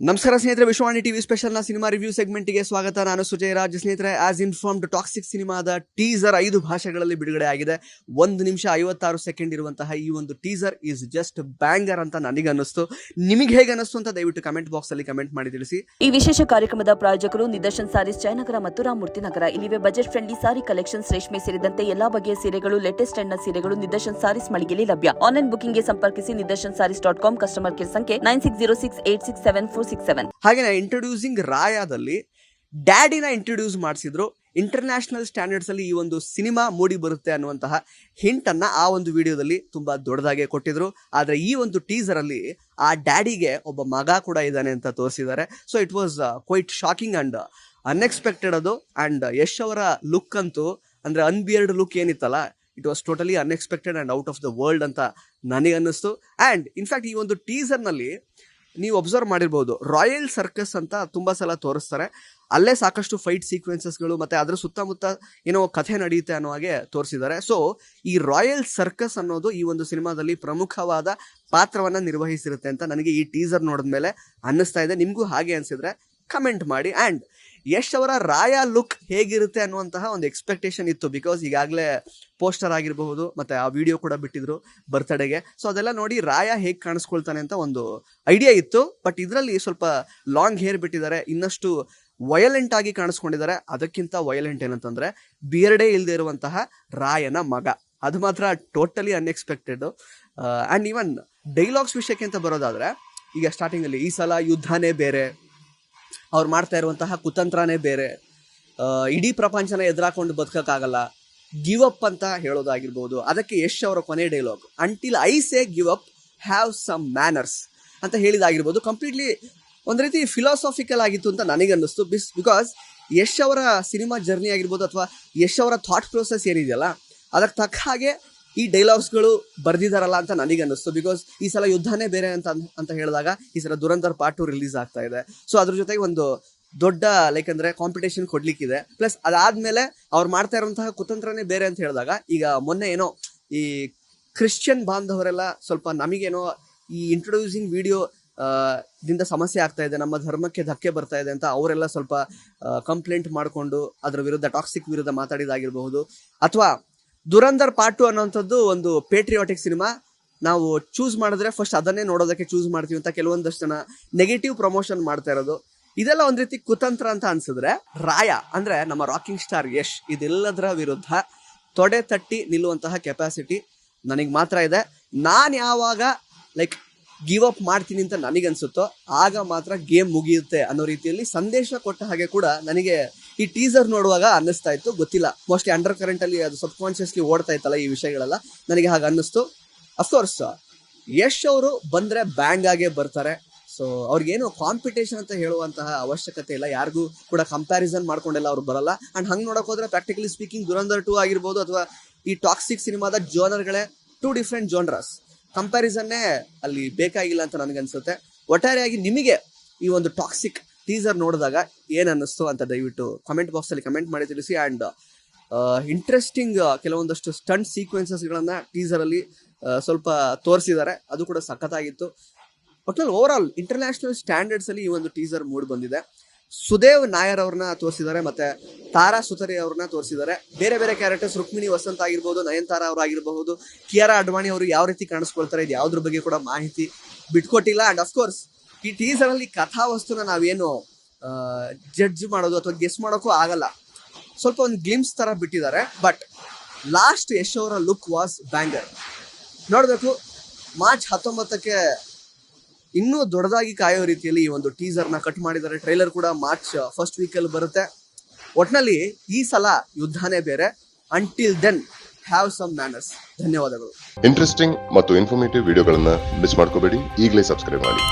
ನಮಸ್ಕಾರ ಸ್ನೇಹಿತರೆ, Vishwavani TV ಸ್ಪೆಷಲ್ನ cinema review ಸೆಗ್ಮೆಂಟ್ಗೆ ಸ್ವಾಗತ. ನಾನು ಸುಜಯ್ ರಾಜ್. ಸ್ನೇಹಿತರೆ, ಆಸ್ ಇನ್ಫಾರ್ಮ್ಡ್, ಟಾಕ್ಸಿಕ್ ಸಿನಿಮಾದ ಟೀಸರ್ 5 ಭಾಷೆಗಳಲ್ಲಿ ಬಿಡುಗಡೆ ಆಗಿದೆ. 1 ನಿಮಿಷ 56 ಸೆಕೆಂಡ್ ಇರುವಂತಹ ಈ ಒಂದು ಟೀಸರ್ ಈಸ್ ಜಸ್ಟ್ ಬ್ಯಾಂಗರ್ ಅಂತ ನನಗೆ ಅನ್ನಿಸ್ತು. ನಿಮಗೆ ಹೇಗೆ ಅನ್ನಿಸ್ತು ಅಂತ ದಯವಿಟ್ಟು ಕಮೆಂಟ್ ಬಾಕ್ಸ್ ಅಲ್ಲಿ ಕಮೆಂಟ್ ಮಾಡಿ ತಿಳಿಸಿ. ಈ ವಿಶೇಷ ಕಾರ್ಯಕ್ರಮದ ಪ್ರಾಯೋಜಕರು ನಿದರ್ಶನ್ ಸಾರೀಸ್, ಜಯನಗರ ಮತ್ತು ರಾಮಮೂರ್ತಿ ನಗರ. ಇಲ್ಲಿವೆ ಬಜೆಟ್ ಫ್ರೆಂಡ್ಲಿ ಸಾರಿ ಕಲೆಕ್ಷನ್ಸ್, ರೇಷ್ಮೆ ಸೇರಿದಂತೆ ಎಲ್ಲಾ ಬಗೆಯ ಸೀರೆಗಳು, ಲೇಟೆಸ್ಟ್ ಟ್ರೆಂಡ್ನ ಸೀರೆಗಳು ನಿದರ್ಶನ್ ಸಾರೀಸ್ ಮಳಿಗೆಯಲ್ಲಿ ಲಭ್ಯ. ಆನ್ಲೈನ್ ಬುಕಿಂಗ್ಗೆ ಸಂಪರ್ಕಿಸಿ nidarshansarees.com. ಕಸ್ಟಮರ್ ಕೇರ್ ಸಂಖ್ಯೆ 9606867467. ಹಾಗೆ ಇಂಟ್ರೊಡ್ಯೂಸಿಂಗ್ ರಾಯಾದಲ್ಲಿ ಡ್ಯಾಡಿನ ಇಂಟ್ರೊಡ್ಯೂಸ್ ಮಾಡಿಸಿದ್ರು. ಇಂಟರ್ನ್ಯಾಷನಲ್ ಸ್ಟ್ಯಾಂಡರ್ಡ್ಸ್ ಅಲ್ಲಿ ಈ ಒಂದು ಸಿನಿಮಾ ಮೂಡಿ ಬರುತ್ತೆ ಅನ್ನುವಂತಹ ಹಿಂಟ್ ಅನ್ನ ಆ ಒಂದು ವಿಡಿಯೋದಲ್ಲಿ ತುಂಬಾ ದೊಡ್ಡದಾಗೆ ಕೊಟ್ಟಿದ್ರು. ಆದ್ರೆ ಈ ಒಂದು ಟೀಸರ್ ಅಲ್ಲಿ ಆ ಡ್ಯಾಡಿಗೆ ಒಬ್ಬ ಮಗ ಕೂಡ ಇದ್ದಾನೆ ಅಂತ ತೋರಿಸಿದ್ದಾರೆ. So it was quite shocking and unexpected ಅದು. ಅಂಡ್ ಯಶ್ ಅವರ ಲುಕ್ ಅಂತೂ, ಅಂದ್ರೆ ಅನ್ಬಿಯರ್ಡ್ ಲುಕ್ ಏನಿತ್ತಲ್ಲ, it was totally unexpected and out of the world ಅಂತ ನನಗೆ ಅನ್ನಿಸ್ತು. ಅಂಡ್ ಇನ್ಫ್ಯಾಕ್ಟ್ ಈ ಒಂದು ಟೀಸರ್ ನಲ್ಲಿ ನೀವು ಅಬ್ಸರ್ವ್ ಮಾಡಿರ್ಬೋದು, ರಾಯಲ್ ಸರ್ಕಸ್ ಅಂತ ತುಂಬಾ ಸಲ ತೋರಿಸ್ತಾರೆ. ಅಲ್ಲೇ ಸಾಕಷ್ಟು ಫೈಟ್ ಸೀಕ್ವೆನ್ಸಸ್ಗಳು ಮತ್ತೆ ಅದ್ರ ಸುತ್ತಮುತ್ತ ಏನೋ ಕಥೆ ನಡೆಯುತ್ತೆ ಅನ್ನೋ ಹಾಗೆ ತೋರಿಸಿದ್ದಾರೆ. ಸೊ ಈ ರಾಯಲ್ ಸರ್ಕಸ್ ಅನ್ನೋದು ಈ ಒಂದು ಸಿನಿಮಾದಲ್ಲಿ ಪ್ರಮುಖವಾದ ಪಾತ್ರವನ್ನ ನಿರ್ವಹಿಸಿರುತ್ತೆ ಅಂತ ನನಗೆ ಈ ಟೀಸರ್ ನೋಡಿದ್ಮೇಲೆ ಅನ್ನಿಸ್ತಾ ಇದೆ. ನಿಮಗೂ ಹಾಗೆ ಅನ್ಸಿದ್ರೆ ಕಮೆಂಟ್ ಮಾಡಿ. ಅಂಡ್ ಯಶ್ ಅವರ ರಾಯ ಲುಕ್ ಹೇಗಿರುತ್ತೆ ಅನ್ನುವಂತಹ ಒಂದು ಎಕ್ಸ್ಪೆಕ್ಟೇಷನ್ ಇತ್ತು. ಬಿಕಾಸ್ ಈಗಾಗಲೇ ಪೋಸ್ಟರ್ ಆಗಿರಬಹುದು ಮತ್ತೆ ಆ ವಿಡಿಯೋ ಕೂಡ ಬಿಟ್ಟಿದ್ರು ಬರ್ತ್ಡೇಗೆ. ಸೊ ಅದೆಲ್ಲ ನೋಡಿ ರಾಯ ಹೇಗೆ ಕಾಣಿಸ್ಕೊಳ್ತಾನೆ ಅಂತ ಒಂದು ಐಡಿಯಾ ಇತ್ತು. ಬಟ್ ಇದರಲ್ಲಿ ಸ್ವಲ್ಪ ಲಾಂಗ್ ಹೇರ್ ಬಿಟ್ಟಿದ್ದಾರೆ, ಇನ್ನಷ್ಟು ವಯಲೆಂಟ್ ಆಗಿ ಕಾಣಿಸ್ಕೊಂಡಿದ್ದಾರೆ. ಅದಕ್ಕಿಂತ ವಯಲೆಂಟ್ ಏನಂತಂದ್ರೆ ಬಿಯರ್ಡೇ ಇಲ್ಲದೆ ಇರುವಂತಹ ರಾಯನ ಮಗ. ಅದು ಮಾತ್ರ totally unexpected. And even dialogues ವಿಷಯಕ್ಕೆ ಅಂತ ಬರೋದಾದ್ರೆ, ಈಗ ಸ್ಟಾರ್ಟಿಂಗ್ ಅಲ್ಲಿ ಈ ಸಲ ಯುದ್ಧನೇ ಬೇರೆ, ಅವ್ರು ಮಾಡ್ತಾ ಇರುವಂತಹ ಕುತಂತ್ರನೇ ಬೇರೆ, ಇಡೀ ಪ್ರಪಂಚನ ಎದುರಾಕೊಂಡು ಬದುಕಕ್ಕಾಗಲ್ಲ, ಗಿವ್ ಅಪ್ ಅಂತ ಹೇಳೋದಾಗಿರ್ಬೋದು. ಅದಕ್ಕೆ ಯಶ್ ಅವರ ಕೊನೆ dialogue, until I say give up have some manners ಅಂತ ಹೇಳಿದಾಗಿರ್ಬೋದು. ಕಂಪ್ಲೀಟ್ಲಿ ಒಂದು ರೀತಿ ಫಿಲಾಸಾಫಿಕಲ್ ಆಗಿತ್ತು ಅಂತ ನನಗನ್ನಿಸ್ತು. ಬಿಕಾಸ್ ಯಶ್ ಅವರ ಸಿನಿಮಾ ಜರ್ನಿ ಆಗಿರ್ಬೋದು ಅಥವಾ ಯಶ್ ಅವರ ಥಾಟ್ ಪ್ರೊಸೆಸ್ ಏನಿದೆಯಲ್ಲ, ಅದಕ್ಕೆ ತಕ್ಕ ಹಾಗೆ ಈ ಡೈಲಾಗ್ಸ್ಗಳು ಬರ್ದಿದಾರಲ್ಲ ಅಂತ ನನಗನ್ನಿಸ್ತು. ಬಿಕಾಸ್ ಈ ಸಲ ಯುದ್ಧನೇ ಬೇರೆ ಅಂತ ಹೇಳಿದಾಗ ಈ ಸಲ ದುರಂಧರ್ ಪಾರ್ಟ್ 2 ರಿಲೀಸ್ ಆಗ್ತಾ ಇದೆ. ಸೊ ಅದ್ರ ಜೊತೆಗೆ ಒಂದು ದೊಡ್ಡ ಲೈಕ್ ಅಂದ್ರೆ ಕಾಂಪಿಟೇಷನ್ ಕೊಡ್ಲಿಕ್ಕಿದೆ. ಪ್ಲಸ್ ಅದಾದ್ಮೇಲೆ ಅವ್ರು ಮಾಡ್ತಾ ಇರುವಂತಹ ಕುತಂತ್ರನೇ ಬೇರೆ ಅಂತ ಹೇಳಿದಾಗ, ಈಗ ಮೊನ್ನೆ ಏನೋ ಈ ಕ್ರಿಶ್ಚಿಯನ್ ಬಾಂಧವರೆಲ್ಲ ಸ್ವಲ್ಪ ನಮಗೇನೋ ಈ ಇಂಟ್ರೊಡ್ಯೂಸಿಂಗ್ ವಿಡಿಯೋ ದಿಂದ ಸಮಸ್ಯೆ ಆಗ್ತಾ ಇದೆ, ನಮ್ಮ ಧರ್ಮಕ್ಕೆ ಧಕ್ಕೆ ಬರ್ತಾ ಇದೆ ಅಂತ ಅವರೆಲ್ಲ ಸ್ವಲ್ಪ ಕಂಪ್ಲೇಂಟ್ ಮಾಡಿಕೊಂಡು ಅದ್ರ ವಿರುದ್ಧ, ಟಾಕ್ಸಿಕ್ ವಿರುದ್ಧ ಮಾತಾಡಿದಾಗಿರಬಹುದು. ಅಥವಾ ದುರಂಧರ್ ಪಾರ್ಟ್ 2 ಅನ್ನೋಂಥದ್ದು ಒಂದು ಪೇಟ್ರಿಯಾಟಿಕ್ ಸಿನಿಮಾ, ನಾವು ಚೂಸ್ ಮಾಡಿದ್ರೆ ಫಸ್ಟ್ ಅದನ್ನೇ ನೋಡೋದಕ್ಕೆ ಚೂಸ್ ಮಾಡ್ತೀವಿ ಅಂತ ಕೆಲವೊಂದಷ್ಟು ಜನ ನೆಗೆಟಿವ್ ಪ್ರಮೋಷನ್ ಮಾಡ್ತಾ ಇರೋದು. ಇದೆಲ್ಲ ಒಂದ್ ರೀತಿ ಕುತಂತ್ರ ಅಂತ ಅನ್ಸಿದ್ರೆ, ರಾಯ ಅಂದ್ರೆ ನಮ್ಮ ರಾಕಿಂಗ್ ಸ್ಟಾರ್ ಯಶ್ ಇದೆಲ್ಲದರ ವಿರುದ್ಧ ತೊಡೆ ತಟ್ಟಿ ನಿಲ್ಲುವಂತಹ ಕೆಪಾಸಿಟಿ ನನಗೆ ಮಾತ್ರ ಇದೆ. ನಾನು ಯಾವಾಗ ಲೈಕ್ ಗಿವ್ ಅಪ್ ಮಾಡ್ತೀನಿ ಅಂತ ನನಗನ್ಸುತ್ತೋ ಆಗ ಮಾತ್ರ ಗೇಮ್ ಮುಗಿಯುತ್ತೆ ಅನ್ನೋ ರೀತಿಯಲ್ಲಿ ಸಂದೇಶ ಕೊಟ್ಟ ಹಾಗೆ ಕೂಡ ನನಗೆ ಈ ಟೀಸರ್ ನೋಡುವಾಗ ಅನ್ನಿಸ್ತಾ ಇತ್ತು. ಗೊತ್ತಿಲ್ಲ, ಮೋಸ್ಟ್ಲಿ ಅಂಡರ್ ಕರೆಂಟ್ ಅಲ್ಲಿ ಅದು ಸಬ್ ಕಾನ್ಶಿಯಸ್ಲಿ ಓಡ್ತಾ ಇತ್ತಲ್ಲ ಈ ವಿಷಯಗಳೆಲ್ಲ, ನನಗೆ ಹಾಗೆ ಅನ್ನಿಸ್ತು. ಅಫ್ಕೋರ್ಸ್ ಯಶ್ ಅವರು ಬಂದ್ರೆ ಬ್ಯಾಂಗ್ ಆಗೇ ಬರ್ತಾರೆ. ಸೊ ಅವ್ರಿಗೇನು ಕಾಂಪಿಟೇಷನ್ ಅಂತ ಹೇಳುವಂತಹ ಅವಶ್ಯಕತೆ ಇಲ್ಲ, ಯಾರಿಗೂ ಕೂಡ ಕಂಪ್ಯಾರಿಸನ್ ಮಾಡ್ಕೊಂಡೆಲ್ಲ ಅವ್ರು ಬರಲ್ಲ. ಅಂಡ್ ಹಂಗೆ ನೋಡಕ್ ಹೋದ್ರೆ ಪ್ರಾಕ್ಟಿಕಲಿ ಸ್ಪೀಕಿಂಗ್ ದುರಂಧರ್ 2 ಆಗಿರ್ಬೋದು ಅಥವಾ ಈ ಟಾಕ್ಸಿಕ್ ಸಿನಿಮಾದ ಜೋನರ್ಗಳೇ 2 ಡಿಫ್ರೆಂಟ್ ಜೋನ್ರಸ್. ಕಂಪ್ಯಾರಿಸನ್ನೇ ಅಲ್ಲಿ ಬೇಕಾಗಿಲ್ಲ ಅಂತ ನನಗನ್ಸುತ್ತೆ. ಒಟ್ಟಾರೆಯಾಗಿ ನಿಮಗೆ ಈ ಒಂದು ಟಾಕ್ಸಿಕ್ ಟೀಸರ್ ನೋಡಿದಾಗ ಏನ್ ಅನ್ನಿಸ್ತು ಅಂತ ದಯವಿಟ್ಟು ಕಮೆಂಟ್ ಬಾಕ್ಸ್ ಅಲ್ಲಿ ಕಮೆಂಟ್ ಮಾಡಿ ತಿಳಿಸಿ. ಅಂಡ್ ಇಂಟ್ರೆಸ್ಟಿಂಗ್ ಕೆಲವೊಂದಷ್ಟು ಸ್ಟಂಟ್ ಸೀಕ್ವೆನ್ಸಸ್ಗಳನ್ನ ಟೀಸರ್ ಅಲ್ಲಿ ಸ್ವಲ್ಪ ತೋರಿಸಿದ್ದಾರೆ, ಅದು ಕೂಡ ಸಖತ್ತಾಗಿತ್ತು. ಒಟ್ನಲ್ಲಿ ಓವರ್ ಆಲ್ ಇಂಟರ್ನ್ಯಾಷನಲ್ ಸ್ಟ್ಯಾಂಡರ್ಡ್ಸ್ ಅಲ್ಲಿ ಈ ಒಂದು ಟೀಸರ್ ಮೂಡ್ ಬಂದಿದೆ. ಸುದೇವ್ ನಾಯರ್ ಅವ್ರನ್ನ ತೋರಿಸಿದ್ದಾರೆ, ಮತ್ತೆ ತಾರಾ ಸುತರಿ ಅವ್ರನ್ನ ತೋರಿಸಿದ್ದಾರೆ. ಬೇರೆ ಬೇರೆ ಕ್ಯಾರೆಕ್ಟರ್ಸ್, ರುಕ್ಮಿಣಿ ವಸಂತ್ ಆಗಿರ್ಬೋದು, ನಯನತಾರಾ ಅವರಾಗಿರ್ಬಹುದು, ಕಿಯಾರಾ ಅಡ್ವಾಣಿ ಅವರು ಯಾವ ರೀತಿ ಕಾಣಿಸ್ಕೊಳ್ತಾರೆ, ಇದು ಯಾವ್ದ್ರ ಬಗ್ಗೆ ಕೂಡ ಮಾಹಿತಿ ಬಿಟ್ಕೊಟ್ಟಿಲ್ಲ. ಅಂಡ್ ಅಫ್ಕೋರ್ಸ್ ಈ ಟೀಸರ್ ಅಲ್ಲಿ ಕಥಾವಸ್ತುನ ನಾವೇನು ಜಡ್ಜ್ ಮಾಡೋದು ಅಥವಾ ಗೆಸ್ ಮಾಡೋಕ್ಕೂ ಆಗಲ್ಲ, ಸ್ವಲ್ಪ ಒಂದು ಗ್ಲಿಮ್ಸ್ ತರ ಬಿಟ್ಟಿದ್ದಾರೆ. ಬಟ್ ಲಾಸ್ಟ್ ಯಶ್ ಅವರ ಲುಕ್ ವಾಸ್ ಬ್ಯಾಂಗರ್. ನೋಡ್ಬೇಕು, ಮಾರ್ಚ್ 19ಕ್ಕೆ ಇನ್ನೂ ದೊಡ್ಡದಾಗಿ ಕಾಯೋ ರೀತಿಯಲ್ಲಿ ಈ ಒಂದು ಟೀಸರ್ನ ಕಟ್ ಮಾಡಿದ್ದಾರೆ. ಟ್ರೈಲರ್ ಕೂಡ ಮಾರ್ಚ್ ಫಸ್ಟ್ ವೀಕಲ್ಲಿ ಬರುತ್ತೆ. ಒಟ್ನಲ್ಲಿ ಈ ಸಲ ಯುದ್ಧನೇ ಬೇರೆ. Until then have some manners. ಧನ್ಯವಾದಗಳು. ಇಂಟ್ರೆಸ್ಟಿಂಗ್ ಮತ್ತು ಇನ್ಫಾರ್ಮೇಟಿವ್ ವಿಡಿಯೋಗಳನ್ನ ಮಿಸ್ ಮಾಡ್ಕೋಬೇಡಿ, ಈಗಲೇ ಸಬ್ಸ್ಕ್ರೈಬ್ ಮಾಡಿ.